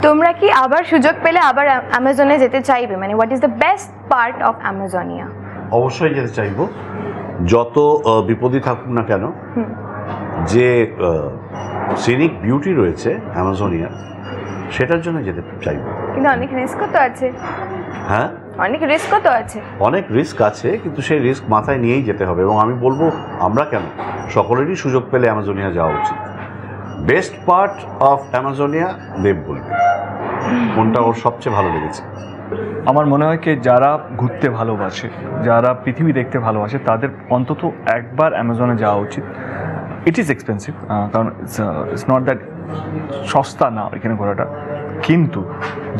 তোমরা কি আবার সুযোগ পেলে আবার অ্যামাজনে যেতে চাইবে? মানে what is the best part of Amazonia? অবশ্যই যেতে চাইবো, যত বিপদই থাকুক না কেন। যে সিনিক বিউটি রয়েছে অ্যামাজনিয়া, সেটার জন্য যেতে চাইবো। কিন্তু অনেক রিস্কও তো আছে। হ্যাঁ, অনেক রিস্কও তো আছে। অনেক রিস্ক আছে, কিন্তু সেই রিস্ক মাথায় নিয়েই যেতে হবে। এবং আমি বলবো, আমরা কেন, সকলেরই সুযোগ পেলে অ্যামাজনিয়া যাওয়া উচিত। বেস্ট পার্ট অফ অ্যামাজনিয়া দেব বলবে, কোনটা ওর সবচেয়ে ভালো লেগেছে? আমার মনে হয় কি, যারা ঘুরতে ভালোবাসে, যারা পৃথিবী দেখতে ভালোবাসে, তাদের অন্তত একবার অ্যামাজনে যাওয়া উচিত। ইট ইজ এক্সপেন্সিভ, কারণ ইটস নট দ্যাট সস্তা না এখানে ঘোরাটা। কিন্তু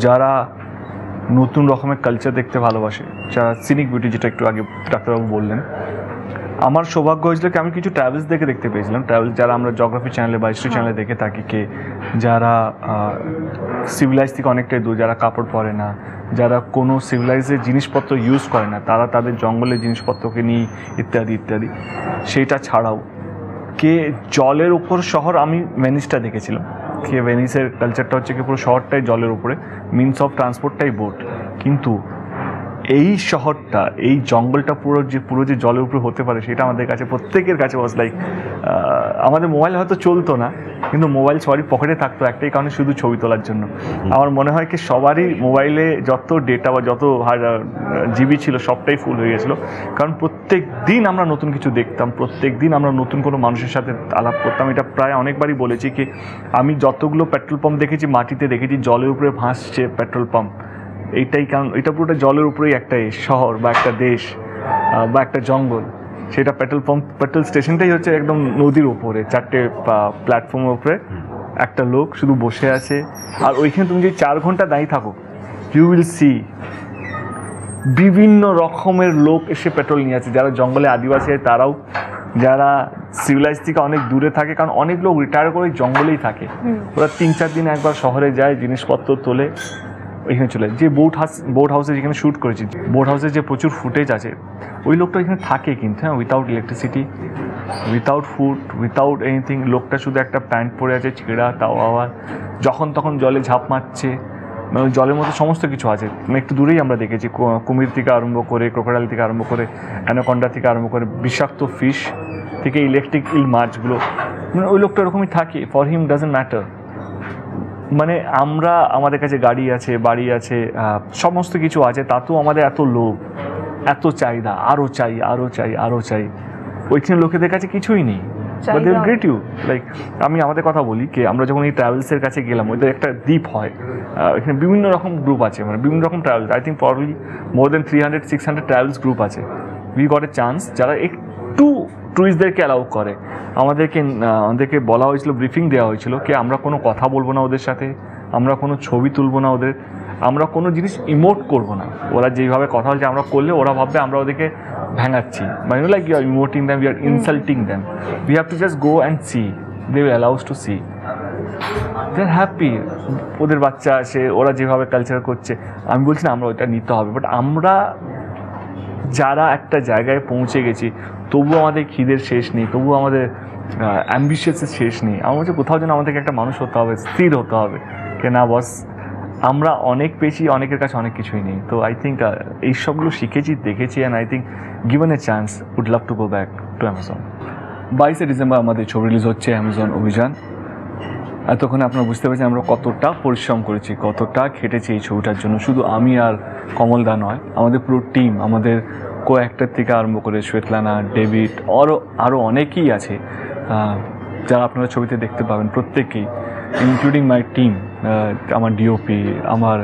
যারা নতুন রকমের কালচার দেখতে ভালোবাসে, যারা সিনিক বিউটি, যেটা একটু আগে ডাক্তারবাবু বললেন, আমার সৌভাগ্য হয়েছিল কি আমি কিছু ট্রাভেলস দেখতে পেয়েছিলাম। ট্রাভেলস যারা আমরা জিওগ্রাফি চ্যানেলে বা হিস্ট্রি চ্যানেলে দেখে থাকি, কে যারা সিভিলাইজ থেকে অনেকটাই দূর, যারা কাপড় পরে না, যারা কোনো সিভিলাইজের জিনিসপত্র ইউজ করে না, তারা তাদের জঙ্গলের জিনিসপত্রকে নিয়ে ইত্যাদি ইত্যাদি। সেইটা ছাড়াও কে জলের উপর শহর, আমি ভেনিসটা দেখেছিলাম, কে ভেনিসের কালচারটা হচ্ছে কি পুরো শহরটাই জলের উপরে, মিনস অফ ট্রান্সপোর্টটাই বোট। কিন্তু এই শহরটা, এই জঙ্গলটা পুরো যে জলের উপরে হতে পারে, সেটা আমাদের কাছে, প্রত্যেকের কাছে ওয়াজ লাইক, আমাদের মোবাইল হয়তো চলতো না, কিন্তু মোবাইল সবারই পকেটে থাকতো একটাই কারণে, শুধু ছবি তোলার জন্য। আমার মনে হয় কি সবারই মোবাইলে যত ডেটা বা যত জিবি ছিল সবটাই ফুল হয়ে গেছিলো, কারণ প্রত্যেক দিন আমরা নতুন কিছু দেখতাম, প্রত্যেক দিন আমরা নতুন কোনো মানুষের সাথে আলাপ করতাম। এটা প্রায় অনেকবারই বলেছি কি, আমি যতগুলো পেট্রোল পাম্প দেখেছি, মাটিতে দেখেছি, জলের উপরে ভাসছে পেট্রোল পাম্প। এইটাই কারণ, এটা পুরোটা জলের উপরেই একটা শহর বা একটা দেশ বা একটা জঙ্গল। সেটা পেট্রোল স্টেশনটাই হচ্ছে একদম নদীর উপরে, 4টে প্ল্যাটফর্মের উপরে একটা লোক শুধু বসে আছে। আর ওইখানে তুমি যদি 4 ঘন্টা দাঁড়িয়ে থাকো, ইউ উইল সি বিভিন্ন রকমের লোক এসে পেট্রোল নিয়ে আছে, যারা জঙ্গলে আদিবাসী হয় তারাও, যারা সিভিলাইজ থেকে অনেক দূরে থাকে, কারণ অনেক লোক রিটায়ার করে জঙ্গলেই থাকে। ওরা 3-4 দিন একবার শহরে যায়, জিনিসপত্র তোলে, ওইখানে চলে। যে বোট হাউসে যেখানে শ্যুট করেছি, বোট হাউসে যে প্রচুর ফুটেজ আছে, ওই লোকটা এখানে থাকে কিন্তু, হ্যাঁ, without electricity, without food, without anything. লোকটা শুধু একটা প্যান্ট পরে আছে ছেঁড়া, তাও আবার যখন তখন জলে ঝাঁপ মারছে। মানে জলের মধ্যে সমস্ত কিছু আছে। একটু দূরেই আমরা দেখেছি কুমির থেকে আরম্ভ করে, ক্রোকোডাইল থেকে আরম্ভ করে, অ্যানাকন্ডা থেকে আরম্ভ করে, বিষাক্ত ফিশ থেকে ইলেকট্রিক মাছগুলো। মানে ওই লোকটা ওরকমই থাকে, ফর হিম ডাজন্ট ম্যাটার। মানে আমরা, আমাদের কাছে গাড়ি আছে, বাড়ি আছে, সমস্ত কিছু আছে, তাতেও আমাদের এত লোভ, এত চাহিদা, আরও চাই, আরও চাই, আরও চাই। ওইখানে লোকেদের কাছে কিছুই নেই, but they will greet you. Like আমি আমাদের কথা বলি কি, আমরা যখন এই ট্রাভেলসের কাছে গেলাম, ওদের একটা দ্বীপ হয়, এখানে বিভিন্ন রকম গ্রুপ আছে, মানে বিভিন্ন রকম travels, I think probably more than 300-600 travels group আছে। উই গট এ চান্স, যারা একটু ট্যুরিস্টদেরকে অ্যালাউ করে। আমাদেরকে বলা হয়েছিল, ব্রিফিং দেওয়া হয়েছিল কি আমরা কোনো কথা বলবো না ওদের সাথে, আমরা কোনো ছবি তুলবো না ওদের, আমরা কোনো জিনিস ইমোট করবো না। ওরা যেইভাবে কথা বলছে, আমরা করলে ওরা ভাববে আমরা ওদেরকে ভেঙাচ্ছি, মানে like you are emoting them, you are insulting them. We have to just go and see, they will allow to see, they are happy. ওদের বাচ্চা আসে, ওরা যেভাবে কালচার করছে, আমি বলছি না আমরা ওইটা নিতে হবে, বাট আমরা যারা একটা জায়গায় পৌঁছে গেছি, তবুও আমাদের খিদের শেষ নেই, তবুও আমাদের অ্যাম্বিশিয়াসের শেষ নেই। আমার হচ্ছে কোথাও যেন আমাদেরকে একটা মানুষ হতে হবে, স্থির হতে হবে, কে না বস আমরা অনেক পেয়েছি, অনেকের কাছে অনেক কিছুই নেই। তো আই থিঙ্ক এইসবগুলো শিখেছি, দেখেছি, and I think given a chance would love to go back to Amazon. 22শে ডিসেম্বর আমাদের ছবি রিলিজ হচ্ছে অ্যামাজন অভিযান। এতক্ষণে আপনারা বুঝতে পেরেছেন আমরা কতটা পরিশ্রম করেছি, কতটা খেটেছি এই ছবিটার জন্য। শুধু আমি আর কমলদা নয়, আমাদের পুরো টিম, আমাদের কো অ্যাক্টর থেকে আরম্ভ করে শ্বেতলানা, ডেভিড, আরও অনেকেই আছে যারা আপনারা ছবিতে দেখতে পাবেন, প্রত্যেকেই, ইনক্লুডিং মাই টিম, আমার ডিওপি, আমার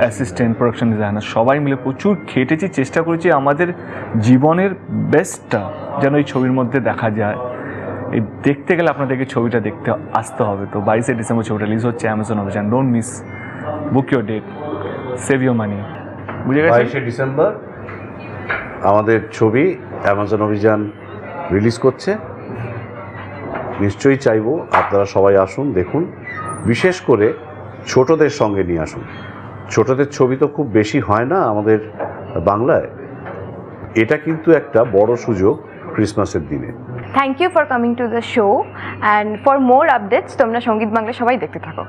অ্যাসিস্ট্যান্ট, প্রোডাকশন ডিজাইনার, সবাই মিলে প্রচুর খেটেছি, চেষ্টা করেছি আমাদের জীবনের বেস্টটা যেন এই ছবির মধ্যে দেখা যায়। এই দেখতে গেলে আপনাদেরকে ছবিটা দেখতে আসতে হবে। তো 22শে ডিসেম্বর ছবিটা রিলিজ হচ্ছে Amazon Obhijaan. Don't miss, book your date, save your money. বুঝে গেছেন? 22শে ডিসেম্বর আমাদের ছবি অ্যামাজন অভিযান রিলিজ করছে। নিশ্চয়ই চাইবো আপনারা সবাই আসুন, দেখুন, বিশেষ করে ছোটদের সঙ্গে নিয়ে আসুন। ছোটদের ছবি তো খুব বেশি হয় না আমাদের বাংলায়, এটা কিন্তু একটা বড় সুযোগ ক্রিসমাসের দিনে। Thank you for coming to the show, and for more updates তোমরা সঙ্গীত বাংলা সবাই দেখতে থাকো।